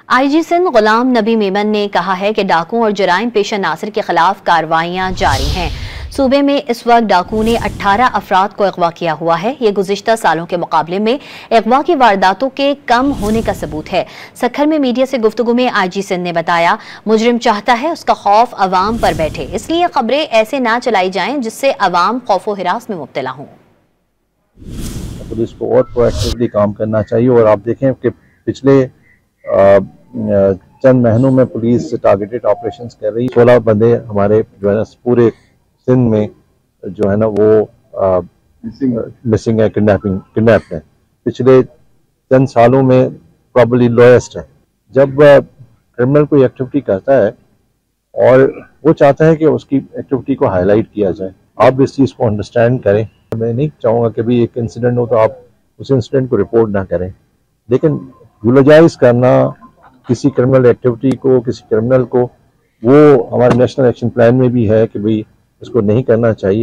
IG Sindh Ghulam Nabi Memon ने कहा है कि डाकुओं और जराइम पेशा नासिर के खिलाफ कार्रवाइयां जारी हैं। सूबे में इस वक्त डाकुओं ने 18 अफराद को अगवा किया हुआ है। ये गुज़िश्ता सालों के मुकाबले में अगवा की वारदातों के कम होने का सबूत है। सक्खर में मीडिया से गुफ्तगू में आईजी सिंध ने बताया, मुजरिम चाहता है उसका खौफ अवाम पर बैठे, इसलिए खबरें ऐसे ना चलाई जाएं जिससे अवाम खौफो हिरास में मुब्तला हों। पुलिस को और प्रोएक्टिवली काम करना चाहिए। और आप देखें कि पिछले चंद महीनों में पुलिस टारगेटेड ऑपरेशंस कर रही है। 16 बंदे हमारे जो है ना पूरे सिंध में जो है ना वो मिसिंग है, किडनैप है। पिछले चंद सालों में प्रॉब्ली लोएस्ट है। जब क्रिमिनल कोई एक्टिविटी करता है और वो चाहता है कि उसकी एक्टिविटी को हाईलाइट किया जाए, आप इस चीज़ को अंडरस्टैंड करें। मैं नहीं चाहूँगा कि भी एक इंसिडेंट हो तो आप उस इंसिडेंट को रिपोर्ट ना करें, लेकिन यूलोजाइज करना किसी क्रिमिनल एक्टिविटी को, किसी क्रिमिनल को, वो हमारे नेशनल एक्शन प्लान में भी है कि भाई इसको नहीं करना चाहिए।